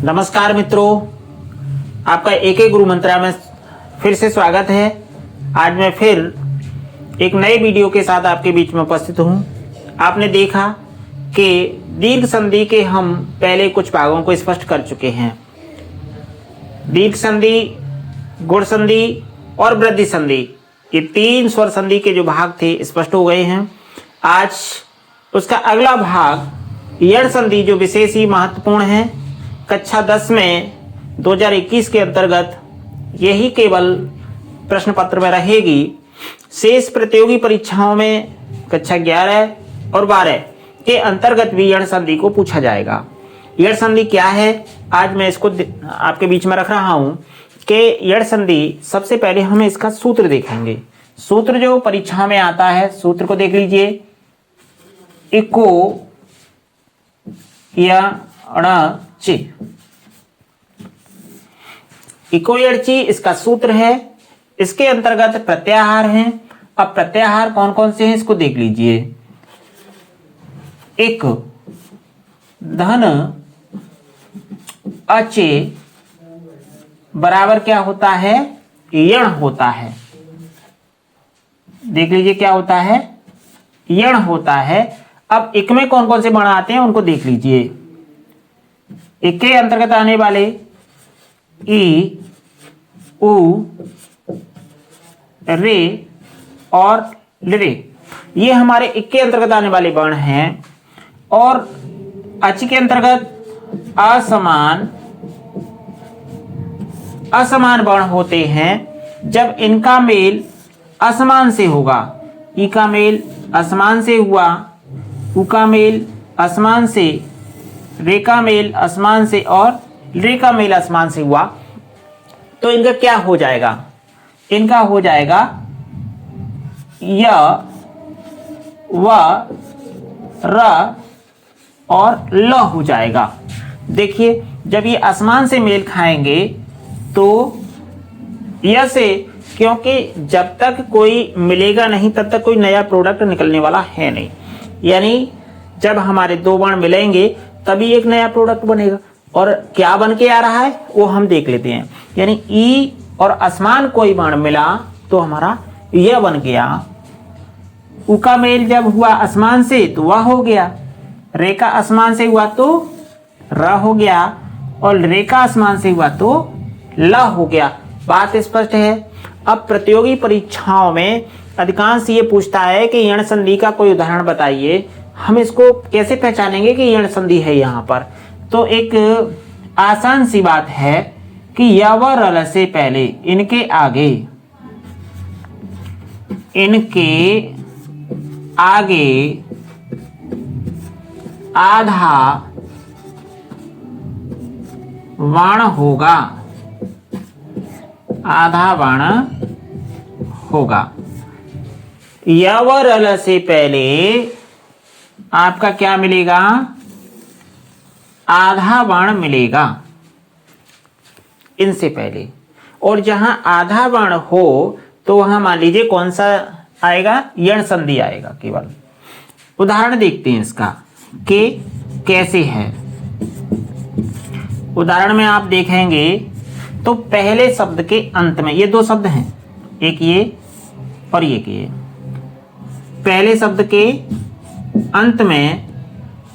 नमस्कार मित्रों, आपका एक गुरु मंत्रा में फिर से स्वागत है। आज मैं फिर एक नए वीडियो के साथ आपके बीच में उपस्थित हूं। आपने देखा कि दीर्घ संधि के हम पहले कुछ भागों को स्पष्ट कर चुके हैं। दीर्घ संधि, गुण संधि और वृद्धि संधि, ये तीन स्वर संधि के जो भाग थे स्पष्ट हो गए हैं। आज उसका अगला भाग यण संधि जो विशेष ही महत्वपूर्ण है। कक्षा 10 में 2021 के अंतर्गत यही केवल प्रश्न पत्र में रहेगी। शेष प्रतियोगी परीक्षाओं में कक्षा 11 और 12 के अंतर्गत भी यण संधि को पूछा जाएगा। यण संधि क्या है, आज मैं इसको आपके बीच में रख रहा हूं कि यण संधि, सबसे पहले हम इसका सूत्र देखेंगे। सूत्र जो परीक्षा में आता है, सूत्र को देख लीजिए। इको यणचि, इको यणचि इसका सूत्र है। इसके अंतर्गत प्रत्याहार हैं। अब प्रत्याहार कौन कौन से हैं इसको देख लीजिए। एक धन अचे बराबर क्या होता है, यण होता है। देख लीजिए क्या होता है, यण होता है। अब एक में कौन कौन से वर्ण आते हैं उनको देख लीजिए। एक के अंतर्गत आने वाले ई, उ, रे और रे, ये हमारे एक के अंतर्गत आने वाले वर्ण हैं। और अच के अंतर्गत असमान वर्ण होते हैं जब इनका मेल असमान से होगा। ई का मेल असमान से हुआ, उ का मेल असमान से, रे का मेल असमान से और रे का मेल असमान से हुआ, तो इनका क्या हो जाएगा, इनका हो जाएगा य, व, र और ल हो जाएगा। देखिए जब ये असमान से मेल खाएंगे तो य से, क्योंकि जब तक कोई मिलेगा नहीं तब तक कोई नया प्रोडक्ट निकलने वाला है नहीं। यानी जब हमारे दो वर्ण मिलेंगे तभी एक नया प्रोडक्ट बनेगा। और क्या बन के आ रहा है वो हम देख लेते हैं। यानी ई और असमान कोई वर्ण मिला तो हमारा यह बन गया। उ का मेल जब हुआ असमान से तो वह हो गया। रे का असमान से हुआ तो र हो गया और रे का असमान से हुआ तो ल हो गया। बात स्पष्ट है। अब प्रतियोगी परीक्षाओं में अधिकांश ये पूछता है कि यण संधि का कोई उदाहरण बताइए। हम इसको कैसे पहचानेंगे कि यण संधि है यहाँ पर? तो एक आसान सी बात है कि य व र से पहले इनके आगे आधा वर्ण होगा, आधा वर्ण होगा। य व र से पहले आपका क्या मिलेगा, आधा वर्ण मिलेगा इनसे पहले। और जहां आधा वर्ण हो तो वहां मान लीजिए कौन सा आएगा, यण संधि आएगा केवल। उदाहरण देखते हैं इसका कि कैसे है। उदाहरण में आप देखेंगे तो पहले शब्द के अंत में ये दो शब्द हैं, एक ये और एक ये। पहले शब्द के अंत में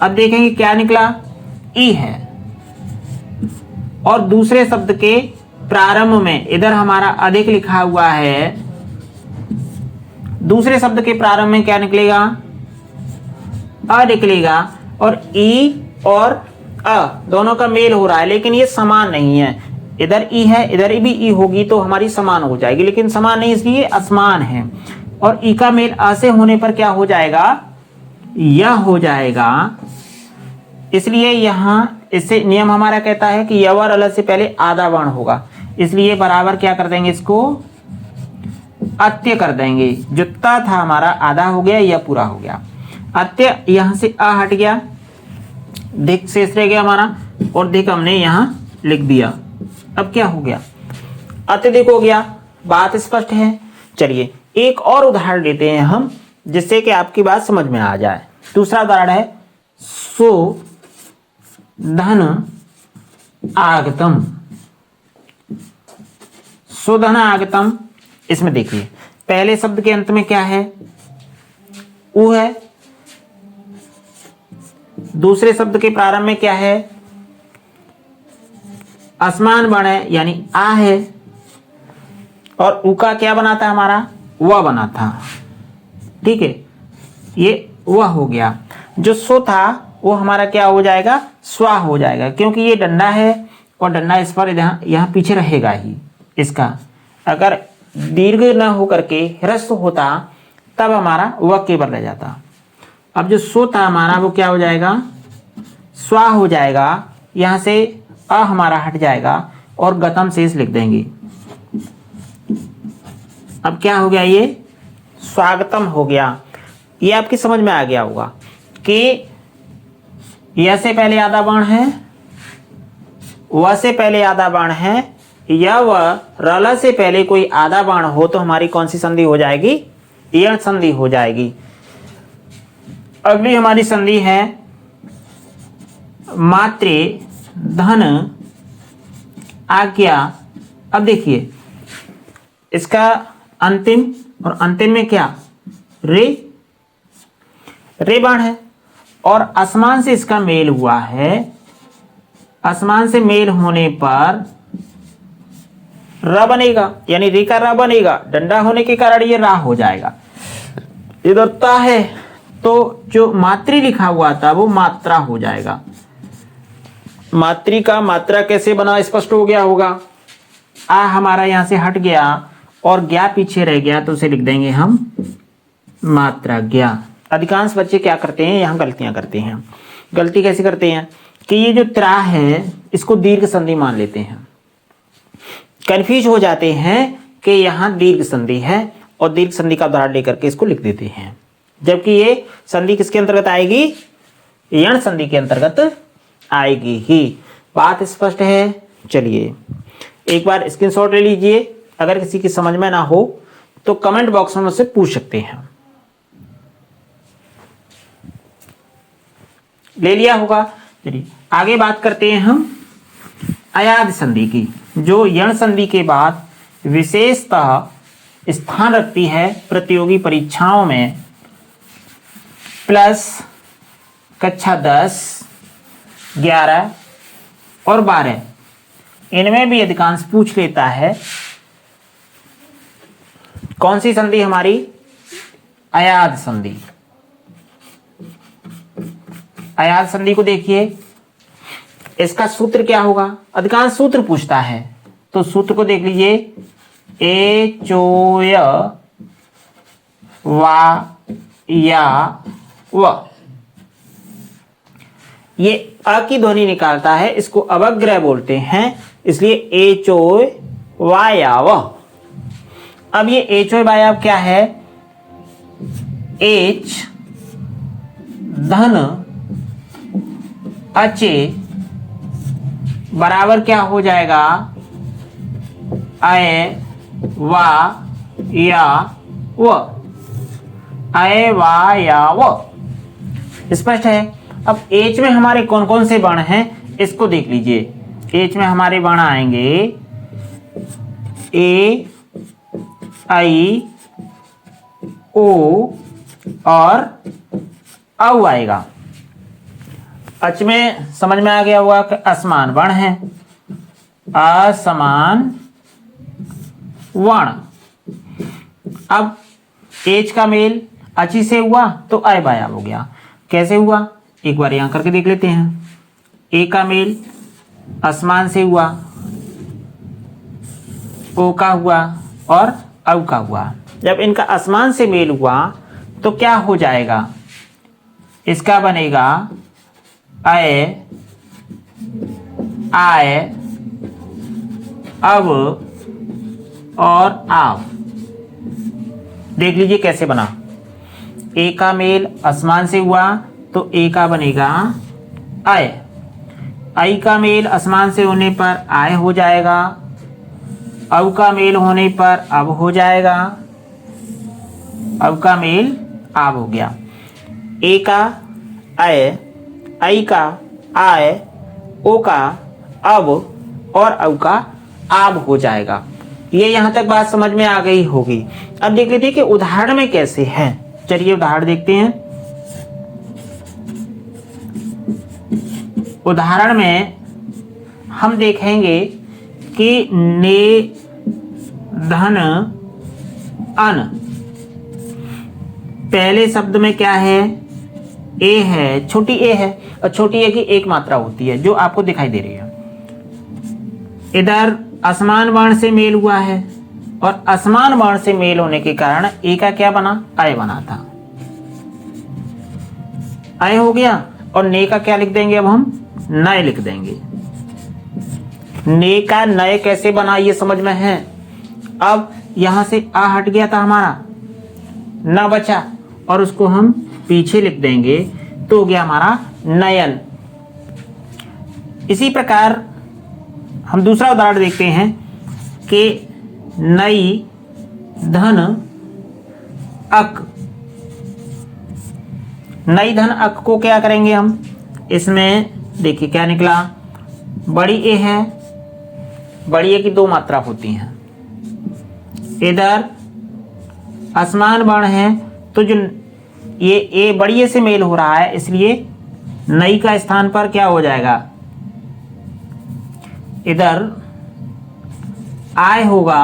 अब देखेंगे क्या निकला, ई है। और दूसरे शब्द के प्रारंभ में इधर हमारा अधिक लिखा हुआ है। दूसरे शब्द के प्रारंभ में क्या निकलेगा, अ निकलेगा। और ई और अ दोनों का मेल हो रहा है लेकिन ये समान नहीं है। इधर ई है, इधर भी ई होगी तो हमारी समान हो जाएगी, लेकिन समान नहीं इसलिए असमान है। और ई का मेल अ से होने पर क्या हो जाएगा, यह हो जाएगा। इसलिए यहां इससे नियम हमारा कहता है कि य व र से पहले आधा वर्ण होगा, इसलिए बराबर क्या कर देंगे, इसको अत्य कर देंगे। जो त था हमारा आधा हो गया, यह पूरा हो गया। अत्य यहां से अ हट गया, दिक शेष रह गया हमारा, और दिक हमने यहां लिख दिया। अब क्या हो गया, अत्यधिक हो गया। बात स्पष्ट है। चलिए एक और उदाहरण लेते हैं हम, जिससे कि आपकी बात समझ में आ जाए। दूसरा उदाहरण है, सो धन आगतम, सुधन आगतम। इसमें देखिए पहले शब्द के अंत में क्या है, उ है। दूसरे शब्द के प्रारंभ में क्या है, असमान बण है यानी आ है। और उ का क्या बना था हमारा, वह बना था। ठीक है, ये वह हो गया। जो सो था वो हमारा क्या हो जाएगा, स्वा हो जाएगा, क्योंकि ये डंडा है और डंडा इस पर यहाँ पीछे रहेगा ही इसका। अगर दीर्घ न होकर के ह्रस्व होता तब हमारा वह केवल रह जाता। अब जो सो था हमारा वो क्या हो जाएगा, स्वा हो जाएगा। यहाँ से अ हमारा हट जाएगा और गतम शेष लिख देंगे। अब क्या हो गया, ये स्वागतम हो गया। ये आपकी समझ में आ गया होगा कि य से पहले आधा बाण है, व से पहले आधा बाण है, या व रल से पहले कोई आधा बाण हो तो हमारी कौन सी संधि हो जाएगी, यण संधि हो जाएगी। अगली हमारी संधि है मात्रे धन आज्ञा। अब देखिए इसका अंतिम, और अंतिम में क्या, रे, रे बाण है और असमान से इसका मेल हुआ है। असमान से मेल होने पर र बनेगा, यानी रे का र बनेगा। डंडा होने के कारण ये रा हो जाएगा। इधर ता है तो जो मात्री लिखा हुआ था वो मात्रा हो जाएगा। मात्री का मात्रा कैसे बना, स्पष्ट हो गया होगा। आ हमारा यहां से हट गया और ज्ञा पीछे रह गया तो उसे लिख देंगे हम मात्रा ज्ञा। अधिकांश बच्चे क्या करते हैं, यहां गलतियां करते हैं। गलती कैसे करते हैं कि ये जो त्रा है इसको दीर्घ संधि मान लेते हैं, कंफ्यूज हो जाते हैं कि यहां दीर्घ संधि है और दीर्घ संधि का उदाहरण लेकर के इसको लिख देते हैं, जबकि ये संधि किसके अंतर्गत आएगी, यण संधि के अंतर्गत आएगी ही। बात स्पष्ट है। चलिए एक बार स्क्रीनशॉट ले लीजिए। अगर किसी की समझ में ना हो तो कमेंट बॉक्स में मुझसे पूछ सकते हैं। ले लिया होगा। चलिए आगे बात करते हैं हम अयाद संधि की, जो यण संधि के बाद विशेषतः स्थान रखती है प्रतियोगी परीक्षाओं में। प्लस कक्षा 10, 11 और 12 इनमें भी अधिकांश पूछ लेता है। कौन सी संधि हमारी, अयाद संधि। अयाद संधि को देखिए, इसका सूत्र क्या होगा, अधिकांश सूत्र पूछता है तो सूत्र को देख लीजिए। ए चोय वा या व, ये अ की ध्वनि निकालता है, इसको अवग्रह बोलते हैं, इसलिए ए चोय वा या व। अब ये एच ओ बाय क्या है, एच धन अचे बराबर क्या हो जाएगा, अय वा या व, अय वा या व। स्पष्ट है। अब एच में हमारे कौन कौन से बाण हैं इसको देख लीजिए। एच में हमारे बाण आएंगे ए, आई, ओ और औ आएगा। अच में समझ में आ गया होगा कि असमान वर्ण है, असमान वर्ण। अब एच का मेल अची से हुआ तो अय बाया हो गया। कैसे हुआ, एक बार यहां करके देख लेते हैं। ए का मेल असमान से हुआ, ओ का हुआ और औ का हुआ। जब इनका असमान से मेल हुआ तो क्या हो जाएगा, इसका बनेगा अय, आय, अब और आव। देख लीजिए कैसे बना। ए का मेल असमान से हुआ तो ए का बनेगा आय, आई का मेल असमान से होने पर आय हो जाएगा, अब का मेल होने पर अब हो जाएगा, अब का मेल आब हो गया। ए का अय, आई का आय, ओ का अब और अब का आब हो जाएगा। ये यहां तक बात समझ में आ गई होगी। अब देख लेते हैं कि उदाहरण में कैसे है। चलिए उदाहरण देखते हैं। उदाहरण में हम देखेंगे कि ने धन अन, पहले शब्द में क्या है, ए है, छोटी ए है, और छोटी ए की एक मात्रा होती है जो आपको दिखाई दे रही है। इधर असमान वर्ण से मेल हुआ है और असमान वर्ण से मेल होने के कारण ए का क्या बना, अय बना था, अय हो गया। और ने का क्या लिख देंगे, अब हम नय लिख देंगे। ने का नय कैसे बना ये समझ में है। अब यहां से आ हट गया था हमारा, न बचा, और उसको हम पीछे लिख देंगे तो हो गया हमारा नयन। इसी प्रकार हम दूसरा उदाहरण देखते हैं कि नई धन अक। नई धन अक को क्या करेंगे हम, इसमें देखिए क्या निकला, बड़ी ए है, बड़ी ए की दो मात्रा होती हैं, इधर असमान वर्ण है, तो जो ये ए बड़ी ए से मेल हो रहा है, इसलिए नई का स्थान पर क्या हो जाएगा, इधर आय होगा,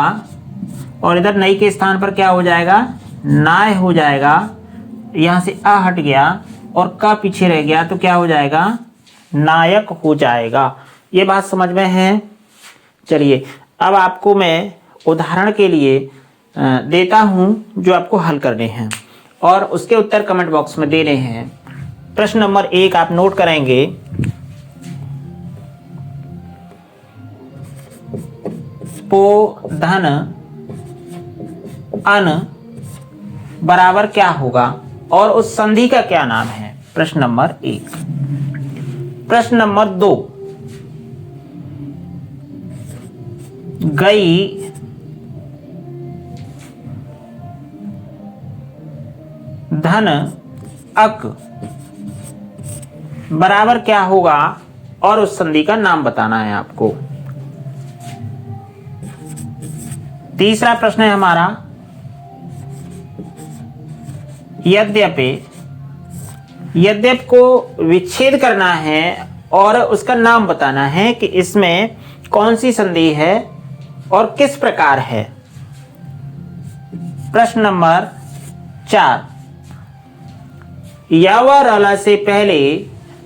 और इधर नई के स्थान पर क्या हो जाएगा, नाय हो जाएगा। यहां से आ हट गया और का पीछे रह गया तो क्या हो जाएगा, नायक हो जाएगा। ये बात समझ में है। चलिए अब आपको मैं उदाहरण के लिए देता हूं जो आपको हल करने हैं, और उसके उत्तर कमेंट बॉक्स में देने हैं। प्रश्न नंबर 1 आप नोट करेंगे। पो धन अन बराबर क्या होगा और उस संधि का क्या नाम है। प्रश्न नंबर 1। प्रश्न नंबर 2, गई धन अक बराबर क्या होगा और उस संधि का नाम बताना है आपको। तीसरा प्रश्न है हमारा, यद्यपि, यद्यप को विच्छेद करना है और उसका नाम बताना है कि इसमें कौन सी संधि है और किस प्रकार है। प्रश्न नंबर 4, य व र से पहले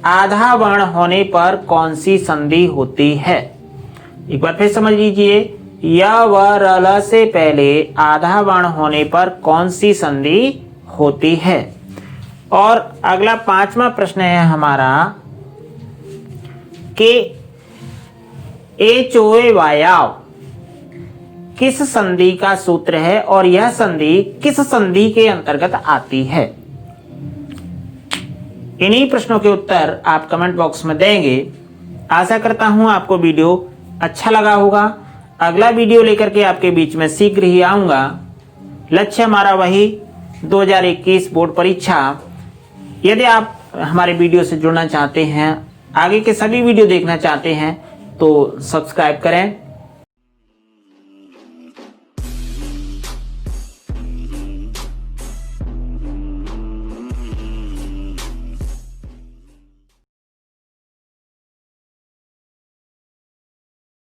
आधा वर्ण होने पर कौन सी संधि होती है। एक बार फिर समझ लीजिए, य व र से पहले आधा वर्ण होने पर कौन सी संधि होती है। और अगला 5वां प्रश्न है हमारा कि ए चोए वायाव किस संधि का सूत्र है और यह संधि किस संधि के अंतर्गत आती है। इन्हीं प्रश्नों के उत्तर आप कमेंट बॉक्स में देंगे। आशा करता हूं आपको वीडियो अच्छा लगा होगा। अगला वीडियो लेकर के आपके बीच में शीघ्र ही आऊंगा। लक्ष्य हमारा वही 2021 बोर्ड परीक्षा। यदि आप हमारे वीडियो से जुड़ना चाहते हैं, आगे के सभी वीडियो देखना चाहते हैं, तो सब्सक्राइब करें।